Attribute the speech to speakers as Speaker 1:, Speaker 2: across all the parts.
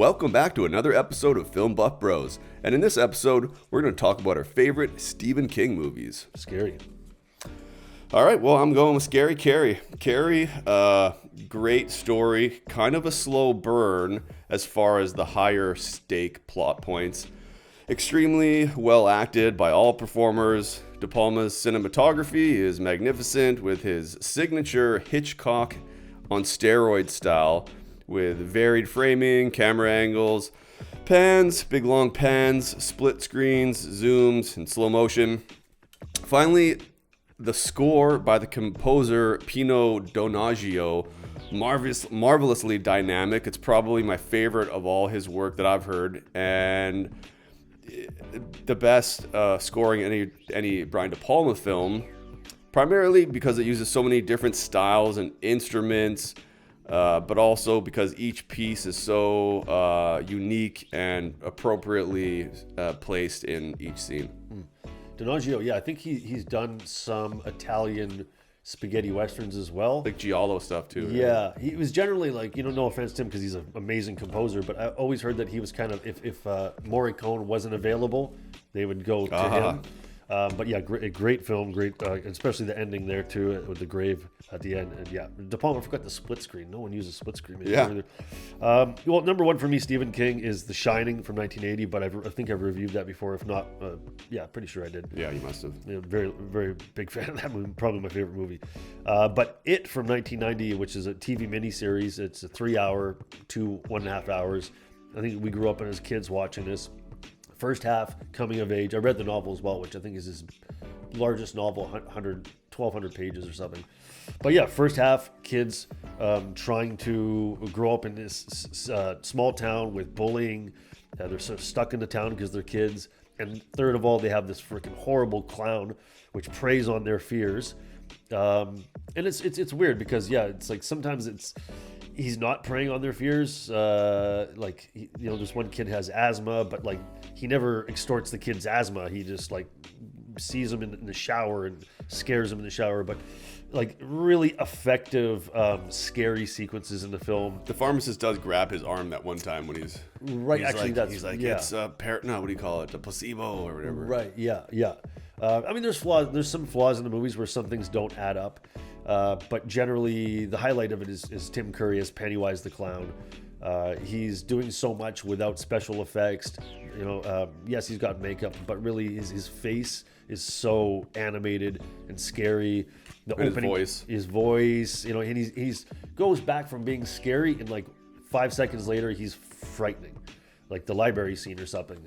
Speaker 1: welcome back to another episode of Film Buff Bros. And in this episode, we're going to talk about our favorite Stephen King movies.
Speaker 2: Scary.
Speaker 1: All right, well, I'm going with Scary Carrie. Carrie, great story, kind of a slow burn as far as the higher stake plot points. Extremely well acted by all performers. De Palma's cinematography is magnificent with his signature Hitchcock on steroid style with varied framing, camera angles, pans, big long pans, split screens, zooms, and slow motion. Finally, the score by the composer Pino Donaggio, marvelously dynamic. It's probably my favorite of all his work that I've heard, and the best scoring any Brian De Palma film, primarily because it uses so many different styles and instruments, but also because each piece is so unique and appropriately placed in each scene.
Speaker 2: Donaggio, yeah, I think he's done some Italian spaghetti westerns as well.
Speaker 1: Like Giallo stuff too. Right?
Speaker 2: Yeah, he was generally like, no offense to him because he's an amazing composer, but I always heard that he was kind of, if Morricone wasn't available, they would go to him. But yeah, great film, great, especially the ending there too, with the grave at the end. And yeah, De Palma forgot the split screen. No one uses split screen.
Speaker 1: Yeah.
Speaker 2: Well, number one for me, Stephen King, is The Shining from 1980, but I think I've reviewed that before. If not, yeah, pretty sure I did.
Speaker 1: Yeah, you must have.
Speaker 2: Yeah, very, very big fan of that movie. Probably my favorite movie. But It from 1990, which is a TV miniseries. It's a 3-hour to 1.5 hours. I think we grew up as kids watching this. First half, coming of age. I read the novel as well, which I think is his largest novel, 1,200 pages or something. But yeah, first half, kids trying to grow up in this small town with bullying. They're sort of stuck in the town because they're kids. And third of all, they have this freaking horrible clown which preys on their fears. And it's weird because, yeah, it's like sometimes he's not preying on their fears. This one kid has asthma, but like he never extorts the kid's asthma. He just like sees him in the shower and scares him in the shower. But like really effective, scary sequences in the film.
Speaker 1: The pharmacist does grab his arm that one time when he's
Speaker 2: right.
Speaker 1: He's
Speaker 2: actually,
Speaker 1: like, he's like, yeah. It's what do you call it? A placebo or whatever.
Speaker 2: Right. Yeah. I mean, there's flaws. There's some flaws in the movies where some things don't add up. But generally, the highlight of it is Tim Curry as Pennywise the clown. He's doing so much without special effects. Yes, he's got makeup, but really his face is so animated and scary. His voice, and he's goes back from being scary, and like 5 seconds later, he's frightening, like the library scene or something.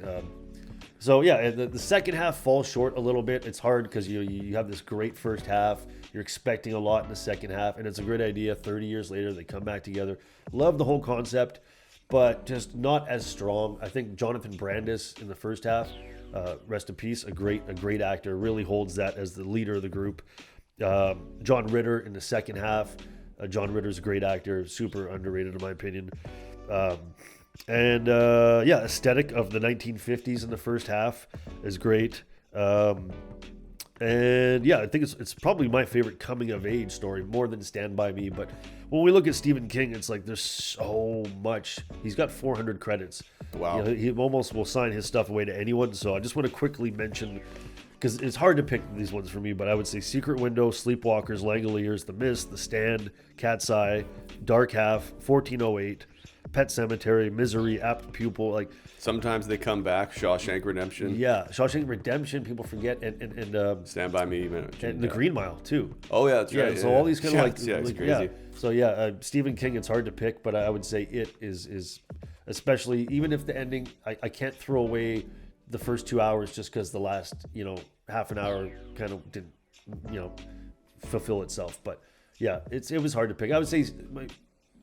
Speaker 2: So yeah, the second half falls short a little bit. It's hard because you have this great first half. You're expecting a lot in the second half, and it's a great idea. 30 years later, they come back together. Love the whole concept, but just not as strong. I think Jonathan Brandis in the first half, rest in peace, a great actor, really holds that as the leader of the group. John Ritter in the second half. John Ritter's a great actor, super underrated in my opinion. Aesthetic of the 1950s in the first half is great. I think it's probably my favorite coming of age story, more than Stand By Me. But when we look at Stephen King, it's like there's so much. He's got 400 credits.
Speaker 1: Wow.
Speaker 2: He almost will sign his stuff away to anyone. So I just want to quickly mention, because it's hard to pick these ones for me, but I would say Secret Window, Sleepwalkers, Langoliers, The Mist, The Stand, Cat's Eye, Dark Half, 1408, Pet Cemetery, Misery, Apt Pupil. Like
Speaker 1: sometimes they come back. Shawshank Redemption.
Speaker 2: Yeah, Shawshank Redemption. People forget, and
Speaker 1: Stand By Me,
Speaker 2: and The Green Mile too.
Speaker 1: Oh yeah, that's right.
Speaker 2: So all these kind of
Speaker 1: it's crazy.
Speaker 2: Yeah. So Stephen King. It's hard to pick, but I would say It is especially, even if the ending, I can't throw away the first 2 hours just because the last half an hour kind of didn't fulfill itself. But yeah, it was hard to pick. I would say my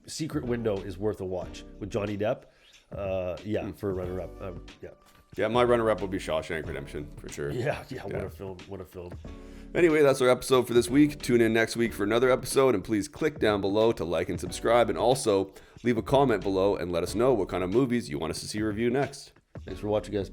Speaker 2: Secret Window is worth a watch with Johnny Depp. For a runner-up.
Speaker 1: Yeah, my runner-up will be Shawshank Redemption for sure.
Speaker 2: Yeah. What a film.
Speaker 1: Anyway, that's our episode for this week. Tune in next week for another episode, and please click down below to like and subscribe, and also leave a comment below and let us know what kind of movies you want us to see review next.
Speaker 2: Thanks for watching, guys.